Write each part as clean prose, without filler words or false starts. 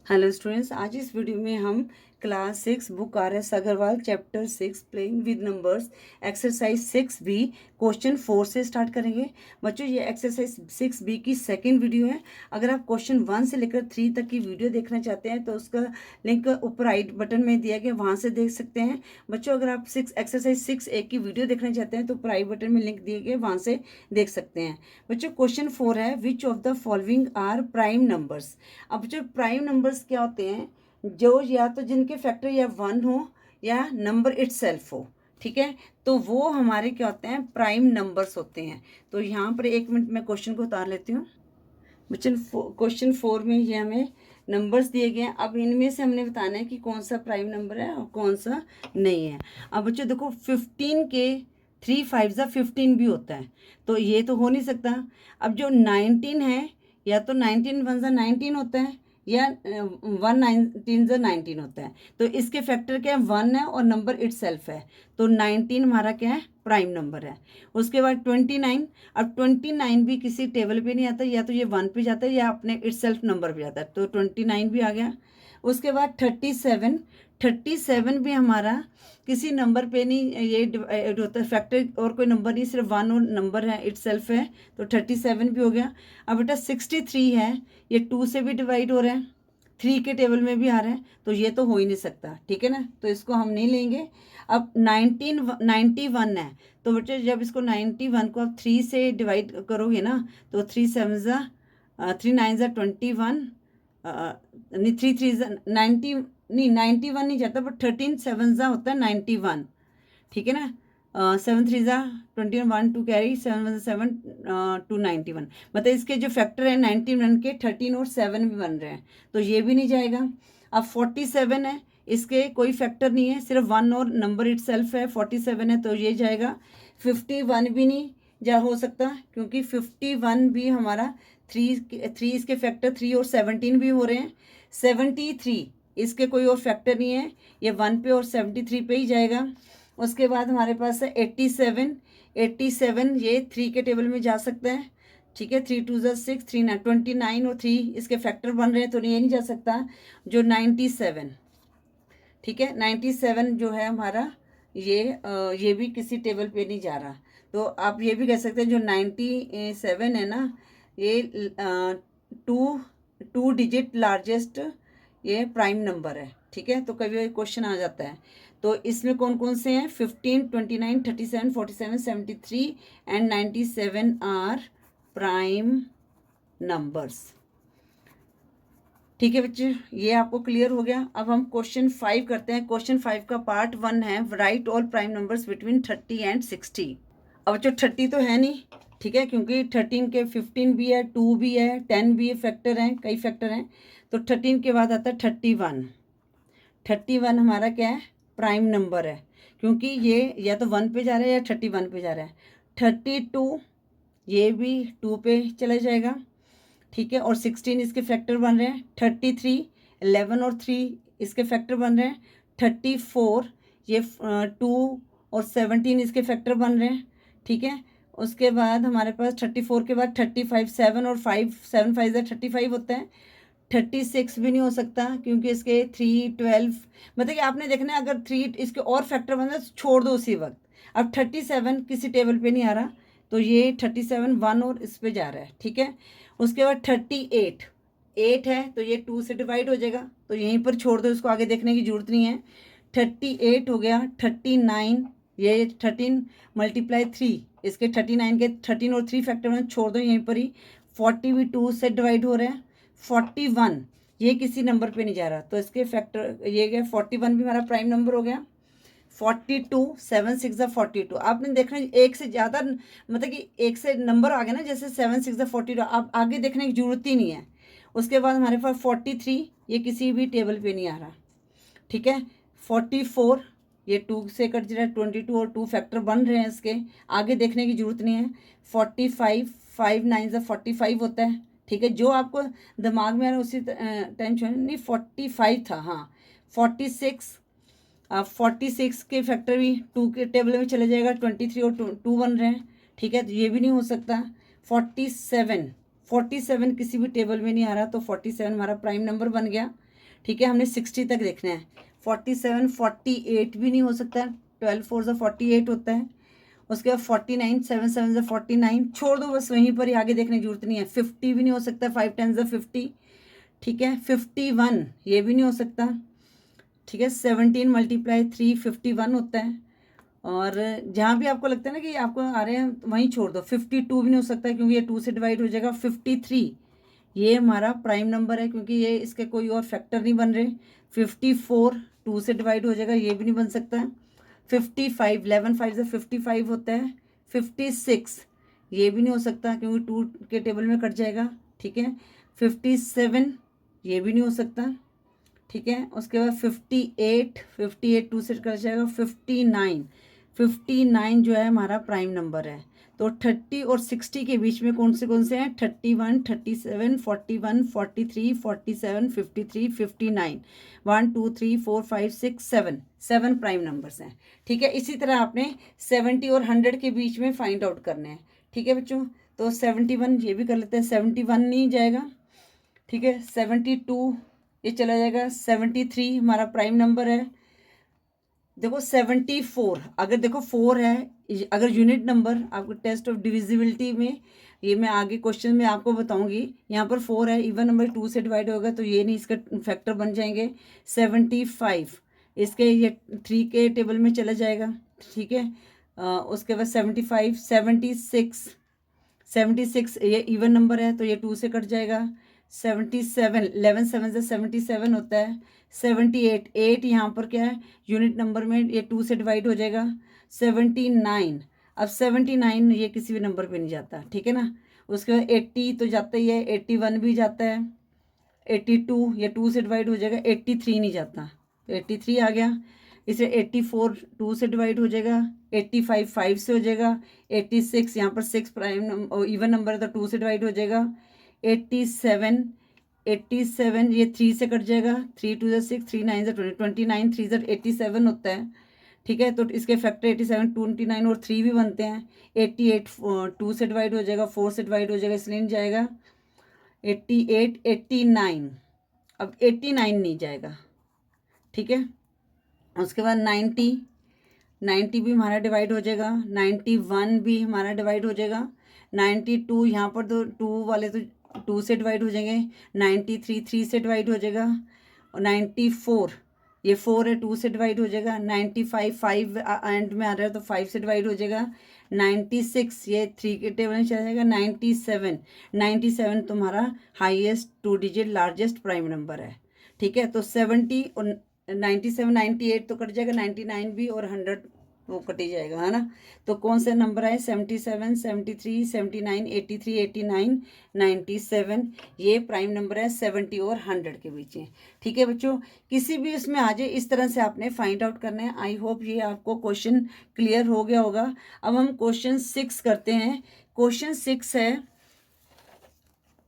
Hello students, आज इस video में हम class 6 book RS Agarwal chapter 6 playing with numbers exercise 6B question 4 से स्टार्ट करेंगे। बच्चों, ये एक्सरसाइज 6B की सेकंड वीडियो है। अगर आप क्वेश्चन 1 से लेकर 3 तक की वीडियो देखना चाहते हैं तो उसका लिंक ऊपर राइट बटन में दिया गया, वहाँ से देख सकते हैं। बच्चों, अगर आप एक्सरसाइज 6A की वीडियो देखना चाहते हैं तो ऊपर राइट बटन में लिंक दिए गए, वहाँ से देख सकते हैं। बच्चों, क्वेश्चन 4 है, which of the following are prime numbers. अब जो प्राइम नंबर्स क्या होते हैं, जो या तो जिनके फैक्टर या 1 हो या नंबर इटसेल्फ हो, ठीक है, तो वो हमारे क्या होते हैं, प्राइम नंबर्स होते हैं। तो यहाँ पर 1 मिनट में क्वेश्चन को उतार लेती हूँ। बच्चों, क्वेश्चन 4 में ये हमें नंबर्स दिए गए हैं। अब इनमें से हमने बताना है कि कौन सा प्राइम नंबर है और कौन सा नहीं है। अब बच्चों देखो, 15 के 3 5 ज़ा 15 भी होता है, तो ये तो हो नहीं सकता। अब जो 19 है, या तो 19 1 ज़ा 19 होता है या 1 19 ज़ा 19 होता है। तो इसके फैक्टर क्या है, 1 है और नंबर इटसेल्फ है, तो 19 हमारा क्या है, प्राइम नंबर है। उसके बाद 29। अब 29 भी किसी टेबल पे नहीं आता, या तो ये 1 पे जाता है या अपने इटसेल्फ नंबर पे जाता है, तो 29 भी आ गया। उसके बाद 37 भी हमारा किसी नंबर पे नहीं ये डिवाइड होता है, फैक्टर और कोई नंबर नहीं, सिर्फ 1 और नंबर है, इटसेल्फ है, तो 37 भी हो गया। अब बेटा 63 है, ये 2 से भी डिवाइड हो रहा है, 3 के टेबल में भी आ रहा है, तो ये तो हो ही नहीं सकता, ठीक है ना, तो इसको हम नहीं लेंगे। अब 91 है, तो बच्चे जब इसको 91 को आप 3 से डिवाइड करोगे ना, तो 3 7 ज़ा 3 9 ज़ा 21, नहीं 3 3 ज़ा 90, नहीं 91 नहीं जाता, बट 13 7 ज़ा होता है 91, ठीक है ना। 7 3 ज़ा 21, 1 2 कैरी, 7 1 7 2 91, मतलब इसके जो फैक्टर है 91 के 13 और 7 भी बन रहे हैं, तो ये भी नहीं जाएगा। अब 47 है, इसके कोई फैक्टर नहीं है, सिर्फ 1 और नंबर इटसेल्फ है, 47 है, तो ये जाएगा। 51 भी नहीं जा हो सकता, क्योंकि 51 भी हमारा 3 इसके फैक्टर 3 और 17 भी हो रहे हैं। 73 इसके कोई और फैक्टर नहीं है, ये 1 पे और 73 पे ही जाएगा। उसके बाद हमारे पास है 87 ये 3 के टेबल में जा सकता है, ठीक है। 3 2 ज़ा 6, 3 9 29 और 3 इसके फैक्टर बन रहे हैं, तो ये नहीं जा सकता। जो 97, ठीक है, 97 जो है हमारा, ये भी किसी टेबल पे नहीं जा रहा। तो आप ये भी कह सकते हैं जो 97 है ना, ये 2 डिजिट लार्जेस्ट ये प्राइम नंबर है, ठीक है। तो कभी क्वेश्चन आ जाता है, तो इसमें कौन कौन से हैं, 15 29 37 47 73 एंड 97 आर प्राइम नंबर्स, ठीक है बच्चे, ये आपको क्लियर हो गया। अब हम क्वेश्चन 5 करते हैं। क्वेश्चन 5 का पार्ट 1 है, right all prime numbers between 30 and 60। अब बच्चों 30 तो है नहीं, ठीक है, क्योंकि 13 के 15 भी है, 2 भी है, 10 भी है, फैक्टर हैं, कई फैक्टर हैं। तो 13 के बाद आता है 31। 31 हमारा क्या है, प्राइम नंबर है, क्योंकि ये या तो 1 पे जा रहा है या 31 पे जा रहा है। 32 ये भी 2 पे चला जाएगा, ठीक है, और 16 इसके फैक्टर बन रहे हैं। 33 11 और 3 इसके फैक्टर बन रहे हैं। 34 ये 2 और 17 इसके फैक्टर बन रहे हैं, ठीक है। उसके बाद हमारे पास 34 के बाद 35 7 और 5 7 5 35 होता है। 36 भी नहीं हो सकता, क्योंकि इसके 3 12, मतलब कि आपने देखना है, अगर 3 इसके और फैक्टर बन रहे तो छोड़ दो उसी वक्त। अब 37 किसी टेबल पे नहीं आ रहा, तो ये 37 1 और इस पे जा रहा है, ठीक है। उसके बाद 38 8 है, तो ये 2 से डिवाइड हो जाएगा, तो यहीं पर छोड़ दो, इसको आगे देखने की जरूरत नहीं है। 38 हो गया। 39 ये 13 मल्टीप्लाई 3 इसके 39 के 13 और 3 फैक्टर में छोड़ दो यहीं पर ही। 40 भी 2 से डिवाइड हो रहा है। 41 ये किसी नंबर पे नहीं जा रहा, तो इसके फैक्टर ये गया, 41 भी हमारा प्राइम नंबर हो गया। 42 7 6 ज़ा 42, आपने देखना एक से ज़्यादा, मतलब कि एक से नंबर आ गया ना, जैसे 7 6 ज़ा 42, आप आगे देखने की जरूरत ही नहीं है। उसके बाद हमारे पास 43 ये किसी भी टेबल पे नहीं आ रहा, ठीक है। 44 ये 2 से कट जा रहा है, 22 और 2 फैक्टर बन रहे हैं, इसके आगे देखने की जरूरत नहीं है। 45 5 9 ज़ा 45 होता है, ठीक है, जो आपको दिमाग में आ रहा है उसी टाइम छोड़, नहीं 45 था, हाँ 46। अब 46 के फैक्टर भी 2 के टेबल में चले जाएगा, 23 और 2 बन रहे हैं, ठीक है, तो ये भी नहीं हो सकता। 47 किसी भी टेबल में नहीं आ रहा, तो 47 हमारा प्राइम नंबर बन गया। ठीक है, हमने 60 तक देखना है। 47 48 भी नहीं हो सकता, 12 4 ज़ा 48 होता है। उसके बाद 49 7 7 ज़ा 49, छोड़ दो बस वहीं पर ही, आगे देखने की जरूरत नहीं है। 50 भी नहीं हो सकता, 5 10 ज़ा 50, ठीक है। 51 ये भी नहीं हो सकता, ठीक है। 17 मल्टीप्लाई 3 51 होता है। और जहाँ भी आपको लगता है ना कि आपको आ रहे हैं वहीं छोड़ दो। 52 भी नहीं हो सकता क्योंकि ये 2 से डिवाइड हो जाएगा। 53 ये हमारा प्राइम नंबर है क्योंकि ये इसके कोई और फैक्टर नहीं बन रहे। 54 2 से डिवाइड हो जाएगा, ये भी नहीं बन सकता। 55 11 5 से 55 होता है। 56 ये भी नहीं हो सकता क्योंकि 2 के टेबल में कट जाएगा, ठीक है। 57 ये भी नहीं हो सकता, ठीक है। उसके बाद 58 2 से कट जाएगा। 59 जो है हमारा प्राइम नंबर है। तो 30 और 60 के बीच में कौन से हैं? 31 37 41 43 47 53 59 1 2 3 4 5 6 7 प्राइम नंबर्स हैं, ठीक है। इसी तरह आपने 70 और 100 के बीच में फाइंड आउट करने हैं, ठीक है बच्चों। तो 71 ये भी कर लेते हैं। 71 नहीं जाएगा, ठीक है। 72 ये चला जाएगा। 73 हमारा प्राइम नंबर है। देखो 74, अगर देखो 4 है, अगर यूनिट नंबर आपको टेस्ट ऑफ डिविजिबिलिटी में, ये मैं आगे क्वेश्चन में आपको बताऊंगी। यहाँ पर 4 है, इवन नंबर 2 से डिवाइड होगा तो ये नहीं, इसका फैक्टर बन जाएंगे। 75 इसके ये 3 के टेबल में चला जाएगा, ठीक है। उसके बाद 75 76 ये इवन नंबर है तो ये 2 से कट जाएगा। 77 11 7 से 77 होता है। 78 8 यहाँ पर क्या है, यूनिट नंबर में ये 2 से डिवाइड हो जाएगा। 79 अब 79 ये किसी भी नंबर पे नहीं जाता, ठीक है ना। उसके बाद 80 तो जाता ही है। 81 भी जाता है। 82 ये 2 से डिवाइड हो जाएगा। 83 नहीं जाता तो 83 आ गया। इसे 84 2 से डिवाइड हो जाएगा। 85 5 से हो जाएगा। 86 यहाँ पर 6 प्राइम इवन नंबर है तो 2 से डिवाइड हो जाएगा। 87 ये 3 से कट जाएगा। 3 2 ज़ा 6 3 9 ज़ा 20 29 3 ज़ा 87 होता है, ठीक है। तो इसके फैक्टर 87 29 और 3 भी बनते हैं। 88 2 से डिवाइड हो जाएगा, 4 से डिवाइड हो जाएगा, इसलिए नहीं जाएगा। 88 89 अब 89 नहीं जाएगा, ठीक है। उसके बाद 90 भी हमारा डिवाइड हो जाएगा। 91 भी हमारा डिवाइड हो जाएगा। 92 यहाँ पर तो 2 वाले तो 2 से डिवाइड हो जाएंगे। 93 3 से डिवाइड हो जाएगा। और 94 ये 4 है, 2 से डिवाइड हो जाएगा। 95 5 एंड में आ रहा है तो 5 से डिवाइड हो जाएगा। 96 ये 3 के टेबल में चला जाएगा। 97 तुम्हारा highest 2 digit largest prime number है, ठीक है। तो 70 और 97 98 तो कट जाएगा। 99 भी और 100 वो कट ही जाएगा, है ना। तो कौन से नंबर आए? 77 73 79 83 89 97 ये प्राइम नंबर है 70 और 100 के बीच में, ठीक है बच्चों। किसी भी इसमें आ जाए इस तरह से आपने फाइंड आउट करना है। आई होप ये आपको क्वेश्चन क्लियर हो गया होगा। अब हम क्वेश्चन 6 करते हैं। क्वेश्चन 6 है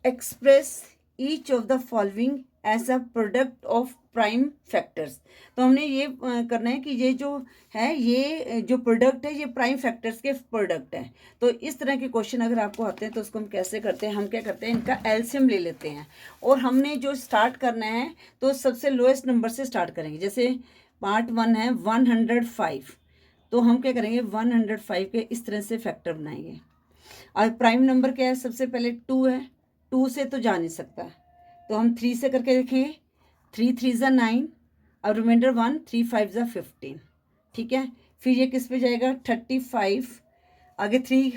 express each of the following as a product of prime factors. तो हमने ये करना है कि ये जो है, ये जो प्रोडक्ट है ये प्राइम फैक्टर्स के प्रोडक्ट है। तो इस तरह के क्वेश्चन अगर आपको आते हैं तो उसको हम कैसे करते हैं, हम क्या करते हैं, इनका एलसीएम ले लेते हैं। और हमने जो स्टार्ट करना है तो सबसे लोएस्ट नंबर से स्टार्ट करेंगे। जैसे पार्ट 1 है 105, तो हम क्या करेंगे 105 के इस तरह से फैक्टर बनाएंगे। और प्राइम नंबर क्या है? सबसे पहले 2 है, 2 से तो जा नहीं सकता तो हम 3 से करके देखेंगे। 3 3 ज़ा 9 और रिमाइंडर 1 3 5 ज़ा 15, ठीक है। फिर ये किस पे जाएगा? 35। आगे 3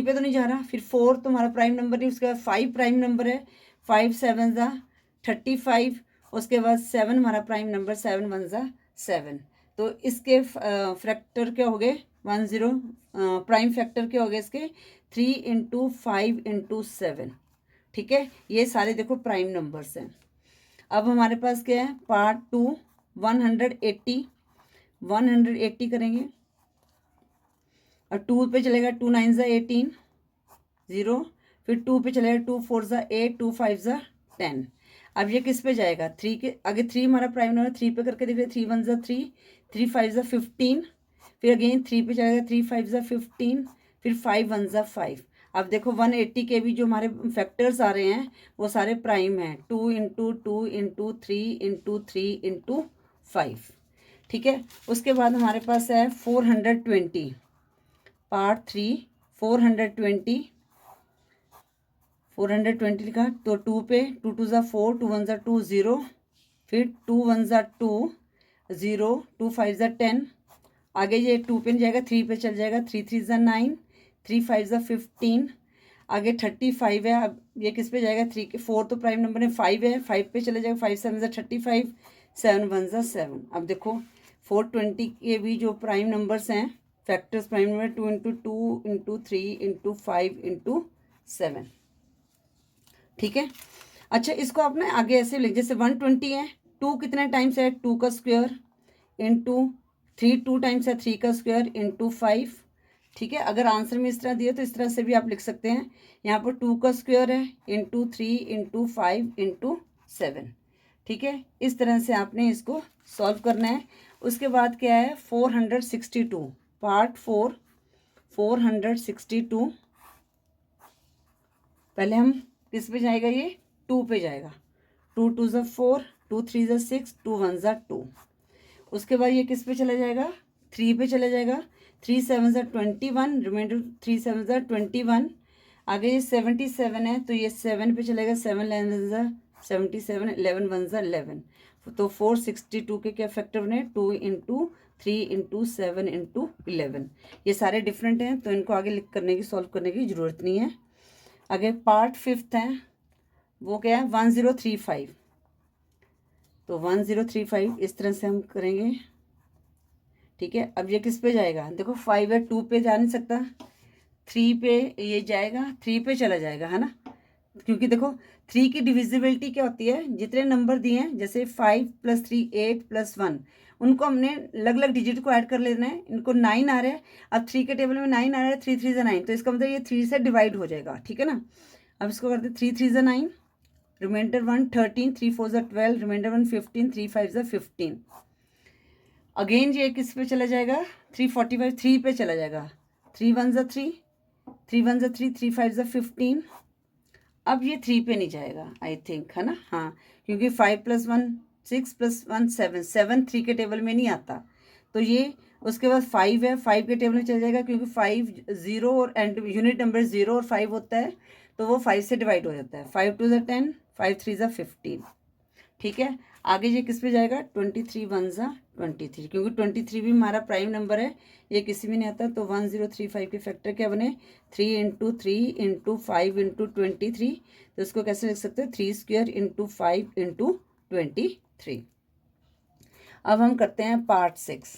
पे तो नहीं जा रहा। फिर 4 तो हमारा प्राइम नंबर नहीं। उसके बाद 5 प्राइम नंबर है। 5 7 ज़ा 35। उसके बाद 7 हमारा प्राइम नंबर, 7 1 ज़ा 7। तो इसके फैक्टर क्या हो गए? 10 प्राइम फैक्टर क्या हो गए इसके? 3 इंटू 5 इंटू 7, ठीक है। ये सारे देखो प्राइम नंबर्स हैं। अब हमारे पास क्या है? पार्ट 2 180 करेंगे और 2 पे चलेगा 2 9 ज़ा 18 0। फिर 2 पे चलेगा 2 4 ज़ा 8 2 5 ज़ा 10। अब ये किस पे जाएगा? 3 के आगे 3 हमारा प्राइम नंबर, 3 पे करके देखिए। 3 1 ज़ा 3 3 5 ज़ा 15। फिर अगेन 3 पे चलेगा 3 5 ज़ा 15। फिर 5 1 ज़ा 5। अब देखो 180 के भी जो हमारे फैक्टर्स आ रहे हैं वो सारे प्राइम हैं, 2 × 2 × 3 × 3 × 5, ठीक है। उसके बाद हमारे पास है 420, पार्ट 3, 420 लिखा, तो 2 पे 2 2 ज़ा 4, 2 1 ज़ा 2 0, फिर 2 1 ज़ा 2 0, 2 5 ज़ा 10, आगे ये 2 पे नहीं जाएगा, 3 पे चल जाएगा, 3 3 ज़ा 9, 3 5 ज़ा 15, आगे 35 है। अब ये किस पे जाएगा, 3 के 4 तो प्राइम नंबर है, 5 है, 5 पे चले जाएगा, 5 7 ज़ा 35, 7 1 ज़ा 7। अब देखो 420 के भी जो प्राइम नंबर्स हैं, फैक्टर्स प्राइम नंबर 2 × 2 × 3 × 5 × 7, ठीक है। अच्छा, इसको आपने आगे ऐसे लिख, जैसे 120 है, 2 कितने टाइम्स है, 2 का स्क्वायर इंटू 3, 2 टाइम्स है 3 का स्क्वायर इंटू 5, ठीक है। अगर आंसर में इस तरह दिए तो इस तरह से भी आप लिख सकते हैं। यहाँ पर 2 का स्क्वायर है इंटू 3 इंटू 5 इंटू 7, ठीक है। इस तरह से आपने इसको सॉल्व करना है। उसके बाद क्या है, 462, पार्ट 4, 462, पहले हम किस पे जाएगा, ये 2 पे जाएगा, 2 2 ज़ा 4, 2 3 ज़ा 6, 2 1 ज़ा 2। उसके बाद ये किस पे चला जाएगा, 3 पे चला जाएगा, 3 7 ज़ा 21, रिमाइंडर 3 7 ज़ा 21, आगे ये 77 है तो ये 7 पे चलेगा, 7 11 ज़ा 77, 11 1 ज़ा 11, तो 462 के क्या फैक्टर बने, 2 × 3 × 7 × 11। ये सारे डिफरेंट हैं तो इनको आगे लिख करने की, सॉल्व करने की ज़रूरत नहीं है। आगे पार्ट 5 है, वो क्या है, 1035, तो 1035 इस तरह से हम करेंगे, ठीक है। अब ये किस पे जाएगा, देखो 5 है, 2 पे जा नहीं सकता, 3 पे ये जाएगा, 3 पे चला जाएगा, है ना, क्योंकि देखो 3 की डिविजिबिलिटी क्या होती है, जितने नंबर दिए हैं, जैसे 5 + 3 8 + 1, उनको हमने अलग अलग डिजिट को ऐड कर लेना है। इनको 9 आ रहा है, अब 3 के टेबल में 9 आ रहा है, 3 3 ज़ा 9, तो इसका मतलब ये 3 से डिवाइड हो जाएगा, ठीक है ना। अब इसको करते 3 3 ज़ा 9, रिमाइंडर 1 13, 3 4 ज़ा 12, रिमाइंडर 1 15, 3 5 ज़ा 15। अगेन ये किस पे चला जाएगा, 345, 3 पे चला जाएगा, 3 1 ज़ा 3, 3 1 ज़ा 3, 3 5 ज़ा 15। अब ये 3 पे नहीं जाएगा आई थिंक, है ना, हाँ, क्योंकि 5 + 1 6 + 1 7, 7 3 के टेबल में नहीं आता, तो ये उसके बाद 5 है, 5 के टेबल में चल जाएगा, क्योंकि 5 0 और एंड यूनिट नंबर 0 और 5 होता है, तो वो 5 से डिवाइड हो जाता है, 5 2 ज़ा 10, 5 3 ज़ा 15, ठीक है। आगे ये किस पे जाएगा, 23 1 ज़ा 23, क्योंकि 23 भी हमारा प्राइम नंबर है, ये किसी में नहीं आता, तो 1035 के फैक्टर क्या बने, 3 × 3 × 5 × 23, तो इसको कैसे लिख सकते हैं, 3 स्क्वायर × 5 × 23। अब हम करते हैं पार्ट 6।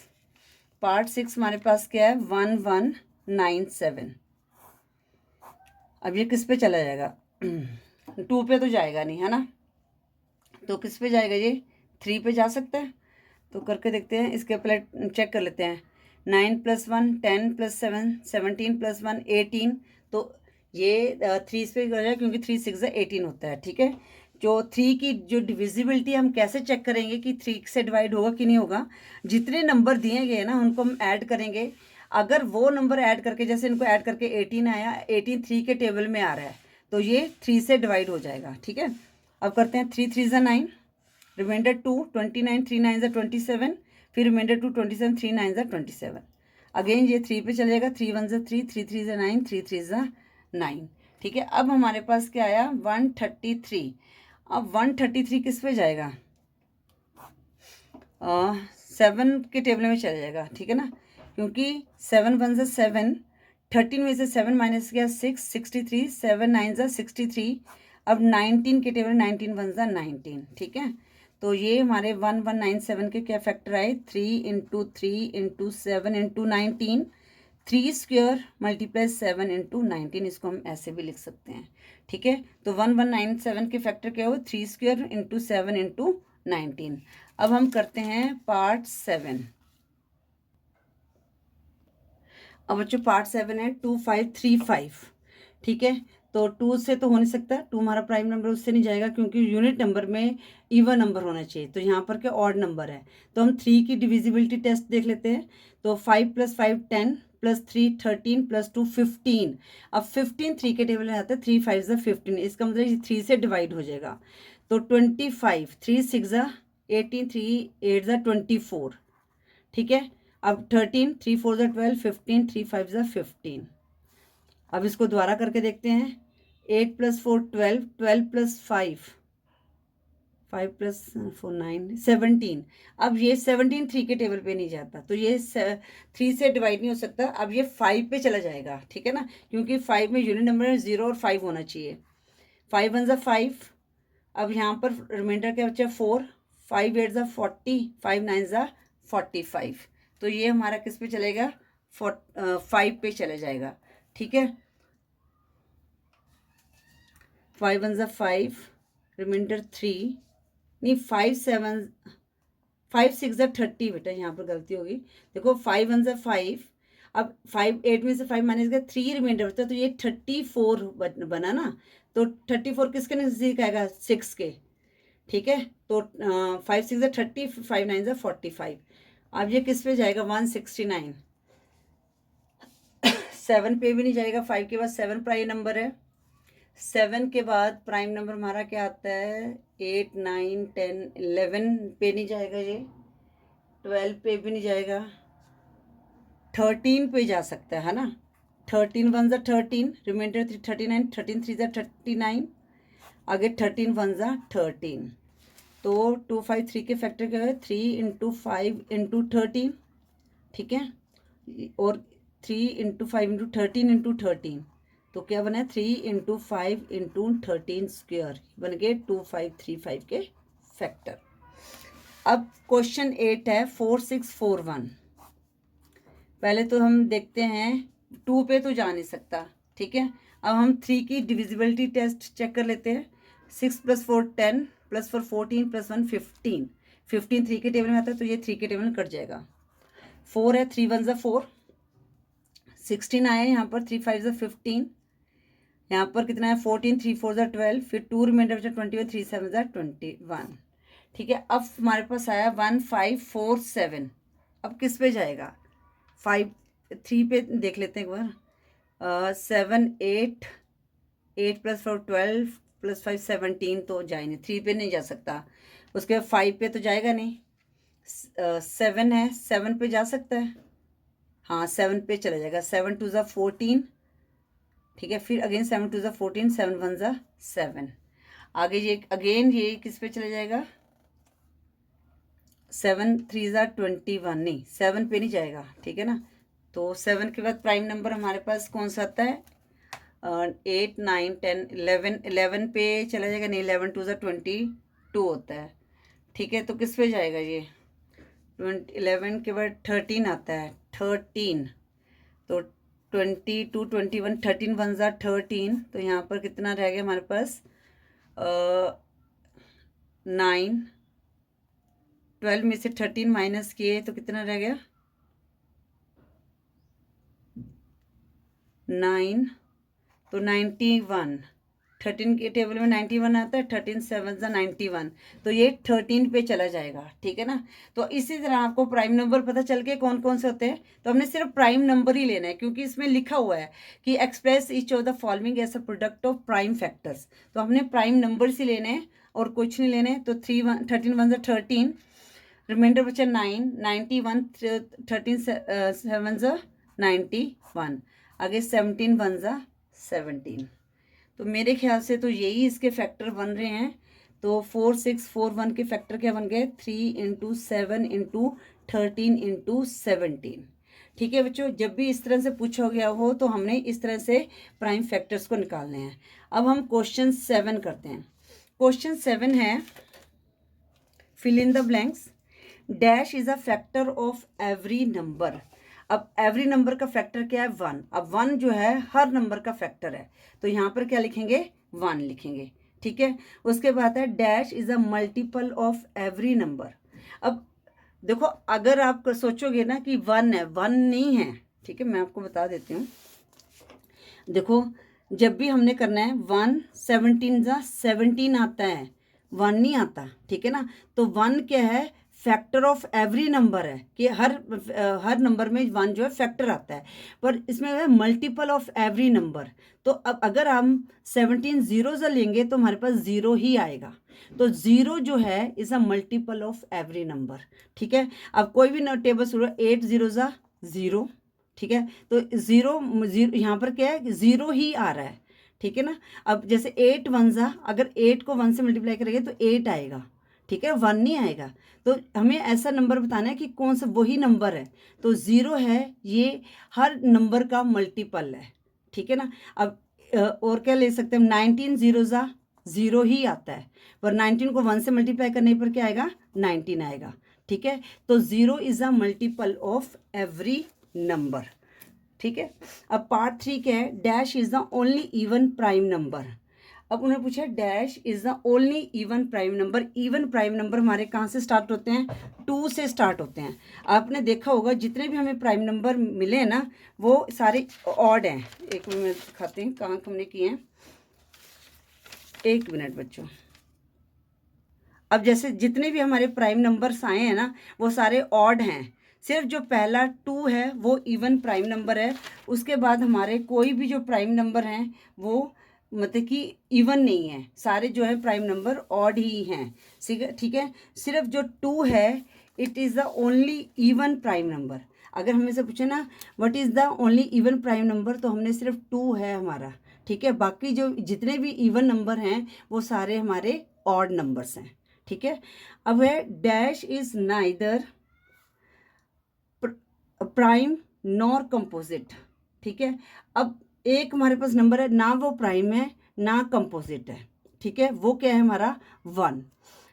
पार्ट 6 हमारे पास क्या है, 1197। अब ये किस पे चला जाएगा, 2 पे तो जाएगा नहीं, है ना, तो किस पे जाएगा, ये 3 पे जा सकता है, तो करके देखते हैं। इसके पहले चेक कर लेते हैं, 9 + 1 10 + 7 17 + 1 18, तो ये 3 पे हो जाएगा, क्योंकि 3 6 18 होता है, ठीक है। जो 3 की जो डिविजिबिलिटी हम कैसे चेक करेंगे कि 3 से डिवाइड होगा कि नहीं होगा, जितने नंबर दिए गए ना उनको हम ऐड करेंगे, अगर वो नंबर ऐड करके, जैसे इनको ऐड करके 18 आया, 18 3 के टेबल में आ रहा है, तो ये 3 से डिवाइड हो जाएगा, ठीक है। अब करते हैं, 3 3 ज़ा 9, रिमाइंडर 2 29, 3 9 ज़ा 27, फिर रिमाइंडर 2 27, 3 9 ज़ा 27, अगेन ये 3 पे चलेगा, 3 1 ज़ा 3, 3 3 ज़ा 9, 3 3 ज़ा 9, ठीक है। अब हमारे पास क्या आया, 133। अब 133 किस पे जाएगा, 7 के टेबल में चला जाएगा, ठीक है ना, क्योंकि 7 1 ज़ा 7, 13 में से 7 माइनस किया 6, 63, 7 9 ज़ा 63, अब 19 के टेबल, 19 1 ज़ा 19, ठीक है। तो ये हमारे 1197 के क्या फैक्टर आए, 3 × 3 × 7 × 19, 3 स्क्वायर × 7 × 19, इसको हम ऐसे भी लिख सकते हैं, ठीक है। तो 1197 के फैक्टर क्या हो, 3 स्क्वायर × 7 × 19। अब हम करते हैं पार्ट 7। अब बच्चों पार्ट 7 है 2535, ठीक है। तो 2 से तो हो नहीं सकता, 2 हमारा प्राइम नंबर, उससे नहीं जाएगा, क्योंकि यूनिट नंबर में इवन नंबर होना चाहिए, तो यहाँ पर क्या ऑड नंबर है, तो हम 3 की डिविजिबिलिटी टेस्ट देख लेते हैं। तो 5 + 5 10 प्लस 3 13 प्लस 2 15। अब 15 3 के टेबल में आता है, 3 5 ज़ा 15, इसका मतलब ये 3 से डिवाइड हो जाएगा। तो 25, 3 6 ज़ा 18, 3 8 ज़ा 24, ठीक है। अब 13, 3 4 ज़ा 12, 15, 3 5 ज़ा 15। अब इसको दोबारा करके देखते हैं। 8 प्लस 4 12, 12 प्लस 5 5 प्लस 4 9 17। अब ये 17 3 के टेबल पे नहीं जाता, तो ये 3 से डिवाइड नहीं हो सकता। अब ये 5 पे चला जाएगा, ठीक है ना, क्योंकि 5 में यूनिट नंबर 0 और 5 होना चाहिए। 5 1 ज़ा 5। अब यहाँ पर रिमाइंडर क्या बचा, 4। 5 8 ज़ा 40, 5 9 ज़ा 45। तो ये हमारा किस पे चलेगा, 5 पे चले जाएगा, ठीक है। 5 1 ज़ा 5, रिमाइंडर 3, नहीं 5 7 5 6 ज़ा 30, बेटा यहाँ पर गलती होगी। देखो 5 1 ज़ा 5, अब 5 8 में से 5 माइनस का 3 रिमाइंडर बचता, तो ये 34 बना ना। तो 34 किसके नज़दीक आएगा, 6 के, ठीक है। तो 5 6 ज़ा 30, 5 9 ज़ा 45। अब ये किस पे जाएगा, 169। 7 पे भी नहीं जाएगा, 5 के बाद 7 प्राइम नंबर है। 7 के बाद प्राइम नंबर हमारा क्या आता है, 8 9 10 11 पे नहीं जाएगा, ये 12 पे भी नहीं जाएगा, 13 पे जा सकता है ना। 13 1 ज़ा 13, रिमाइंडर 39, 13 3 ज़ा 39, आगे 13 1 ज़ा 13। तो 2 5 3 के फैक्टर क्या है, 3 इंटू 5 इंटू 13, ठीक है। और 3 इंटू 5 इंटू 13 इंटू 13, तो क्या बना है, 3 इंटू 5 इंटू 13 स्क्वायर, बन गए 2535 के फैक्टर। अब क्वेश्चन 8 है 4641। पहले तो हम देखते हैं, 2 पे तो जा नहीं सकता, ठीक है। अब हम 3 की डिविजिबिलिटी टेस्ट चेक कर लेते हैं। 6 प्लस 4 10, प्लस 4 14, प्लस 1 15। 15 3 के टेबल में आता है, तो ये 3 के टेबल में कट जाएगा। 4 है, 3 1 ज़ा 4। 16 आया यहाँ पर, 3 5 ज़ा 15। यहाँ पर कितना है, 14 3 4 ज़ा 12, फिर 2 रिमाइंडर बचा 21, 3 7 ज़ा 21, ठीक है। अब हमारे पास आया 1 5 4 7। अब किस पे जाएगा, 5 3 पे देख लेते हैं एक बार। 7 8 8 प्लस 4 12 प्लस 5 17, तो जाए नहीं, 3 पे नहीं जा सकता। उसके बाद 5 पे तो जाएगा नहीं। 7 है, 7 पे जा सकता है, हाँ 7 पे चला जाएगा। 7 2 ज़ा 14, ठीक है। फिर अगेन 7 2 ज़ा 14, 7 1 ज़ा 7। आगे ये अगेन ये किस पे चला जाएगा, 7 3 ज़ा 21, नहीं 7 पे नहीं जाएगा, ठीक है ना। तो 7 के बाद प्राइम नंबर हमारे पास कौन सा आता है, 8 9 10 11। 11 पे चला जाएगा, नहीं 11 2 ज़ा 22 होता है, ठीक है। तो किस पे जाएगा ये, 11 के बाद 13 आता है, 13। तो 22 21, 13 1 ज़ा 13, तो यहाँ पर कितना रह गया हमारे पास, 9। 12 में से 13 माइनस किए तो कितना रह गया, 9। तो 91, 13 के टेबल में 91 आता है, 13 7 ज़ा 91, तो ये 13 पे चला जाएगा, ठीक है ना। तो इसी तरह आपको प्राइम नंबर पता चल के कौन कौन से होते हैं, तो हमने सिर्फ प्राइम नंबर ही लेना है, क्योंकि इसमें लिखा हुआ है कि express each of the following as a product of prime factors, तो हमने प्राइम नंबर्स ही लेने हैं और कुछ नहीं लेने। तो 13 1 ज़ा 13, रिमाइंडर बचा 9, 91 13 7 ज़ा 91, आगे 17 1 ज़ा 17। तो मेरे ख्याल से तो यही इसके फैक्टर बन रहे हैं। तो 4 6 4 1 के फैक्टर क्या बन गए, 3 इंटू 7 इंटू 13 इंटू 17, ठीक है बच्चों। जब भी इस तरह से पूछा गया हो तो हमने इस तरह से प्राइम फैक्टर्स को निकालने हैं। अब हम क्वेश्चन 7 करते हैं। क्वेश्चन 7 है, fill in the blanks. Dash is a factor of every number. अब एवरी नंबर का फैक्टर क्या है, 1। अब 1 जो है हर नंबर का फैक्टर है, तो यहाँ पर क्या लिखेंगे, 1 लिखेंगे, ठीक है। उसके बाद है dash is a multiple of every number. अब देखो अगर आप सोचोगे ना कि 1 है, 1 नहीं है, ठीक है। मैं आपको बता देती हूँ, देखो जब भी हमने करना है 1 17 ज़ा 17 आता है, 1 नहीं आता, ठीक है ना। तो 1 क्या है, फैक्टर ऑफ एवरी नंबर है कि हर नंबर में 1 जो है फैक्टर आता है, पर इसमें है मल्टीपल ऑफ एवरी नंबर। तो अब अगर हम 17 जीरोज़ लेंगे तो हमारे पास 0 ही आएगा। तो 0 जो है is a multiple of every number. ठीक है, अब कोई भी टेबल शुरू 8 0 0। ठीक है, तो 0 यहाँ पर क्या है, 0 ही आ रहा है। ठीक है ना, अब जैसे 8 1 अगर 8 को 1 से मल्टीप्लाई करेंगे तो 8 आएगा। ठीक है, 1 नहीं आएगा। तो हमें ऐसा नंबर बताना है कि कौन सा वही नंबर है। तो 0 है, ये हर नंबर का मल्टीपल है। ठीक है ना, अब और क्या ले सकते हैं, 19 0 0 ही आता है, पर 19 को 1 से मल्टीप्लाई करने पर क्या आएगा, 19 आएगा। ठीक है, तो 0 is a multiple of every number. ठीक है, अब पार्ट 3 क्या है, dash is the only even prime number. अब उन्होंने पूछा dash is the only even prime number. Even prime number हमारे कहाँ से स्टार्ट होते हैं, 2 से स्टार्ट होते हैं। आपने देखा होगा जितने भी हमें प्राइम नंबर मिले हैं ना वो सारे ऑड हैं। एक मिनट दिखाते हैं कहाँ हमने किए हैं, एक मिनट बच्चों। अब जैसे जितने भी हमारे प्राइम नंबर्स आए हैं ना वो सारे ऑड हैं, सिर्फ जो पहला 2 है वो इवन प्राइम नंबर है। उसके बाद हमारे कोई भी जो प्राइम नंबर हैं वो मतलब कि इवन नहीं है, सारे जो है प्राइम नंबर ऑड ही हैं। ठीक है, सिर्फ जो 2 है it is the only even prime number. अगर हमें से पूछे ना what is the only even prime number, तो हमने सिर्फ 2 है हमारा। ठीक है, बाकी जो जितने भी इवन नंबर हैं वो सारे हमारे ऑड नंबर्स हैं। ठीक है, अब है dash is neither prime nor composite. ठीक है, अब एक हमारे पास नंबर है ना वो प्राइम है ना कंपोजिट है। ठीक है, वो क्या है हमारा 1।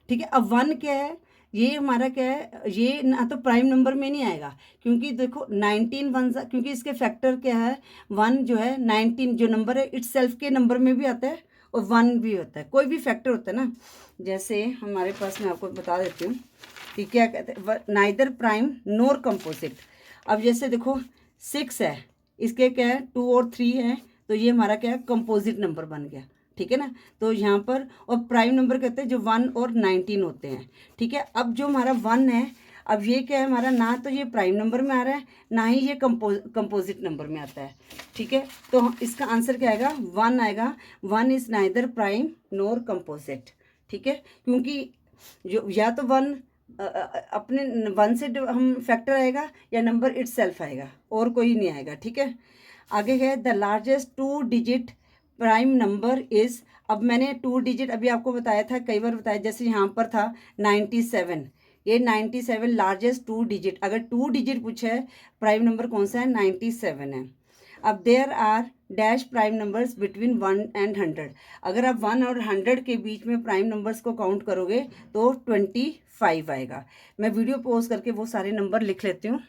ठीक है, अब 1 क्या है, ये हमारा क्या है, ये ना तो प्राइम नंबर में नहीं आएगा क्योंकि देखो 19 1 क्योंकि इसके फैक्टर क्या है, 1 जो है 19 जो नंबर है इट्स सेल्फ के नंबर में भी आता है और 1 भी होता है, कोई भी फैक्टर होता है ना। जैसे हमारे पास मैं आपको बता देती हूँ कि क्या कहते हैं, नाइदर प्राइम नोर कंपोजिट। अब जैसे देखो 6 है, इसके क्या है 2 और 3 है, तो ये हमारा क्या है कंपोजिट नंबर बन गया। ठीक है ना, तो यहाँ पर और प्राइम नंबर कहते हैं जो 1 और 19 होते हैं। ठीक है, अब जो हमारा 1 है, अब ये क्या है हमारा, ना तो ये प्राइम नंबर में आ रहा है ना ही ये कंपोजिट नंबर में आता है। ठीक है, तो इसका आंसर क्या आएगा, 1 आएगा। 1 is neither prime NOR composite. ठीक है, क्योंकि जो या तो 1 अपने 1 से हम फैक्टर आएगा या नंबर इटसेल्फ आएगा और कोई नहीं आएगा। ठीक है, आगे है the largest 2 digit prime number is. अब मैंने 2 डिजिट अभी आपको बताया था, कई बार बताया, जैसे यहाँ पर था 97, ये 97 लार्जेस्ट 2 डिजिट। अगर 2 डिजिट पूछा है प्राइम नंबर कौन सा है, 97 है। अब there are dash prime numbers between 1 and 100। अगर आप 1 और 100 के बीच में प्राइम नंबर्स को काउंट करोगे तो 25 आएगा। मैं वीडियो पॉज करके वो सारे नंबर लिख लेती हूँ।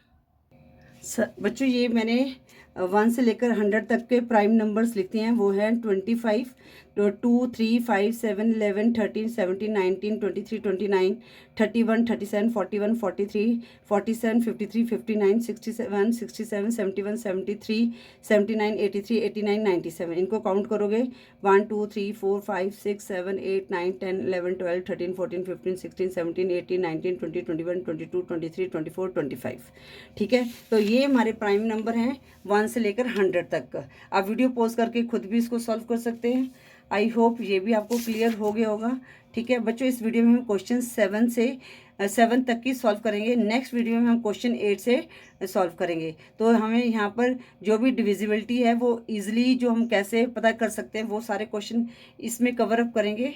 बच्चों ये मैंने 1 से लेकर 100 तक के प्राइम नंबर्स लिखते हैं, वो है 25, 2 3 5 7 11 13 17 19 23 29 31 37 41 43 47 53 59 67 67 71 73 79 83 89 97। इनको काउंट करोगे 1 2 3 4 5 6 7 8 9 10 11 12 13 14 15 16 17 18 19 20 21 22 23 24 25। ठीक है, तो ये हमारे प्राइम नंबर हैं 1 से लेकर 100 तक। आप वीडियो पॉज करके खुद भी इसको सॉल्व कर सकते हैं। आई होप ये भी आपको क्लियर हो गया होगा। ठीक है बच्चों, इस वीडियो में हम क्वेश्चन 7 तक की सॉल्व करेंगे। नेक्स्ट वीडियो में हम क्वेश्चन 8 से सॉल्व करेंगे। तो हमें यहाँ पर जो भी डिविजिबिलिटी है वो ईजिली जो हम कैसे पता कर सकते हैं वो सारे क्वेश्चन इसमें कवर अप करेंगे।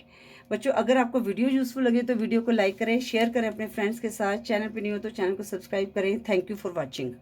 बच्चों अगर आपको वीडियो यूज़फुल लगे तो वीडियो को लाइक करें, शेयर करें अपने फ्रेंड्स के साथ। चैनल पर नहीं हो तो चैनल को सब्सक्राइब करें। Thank you for watching.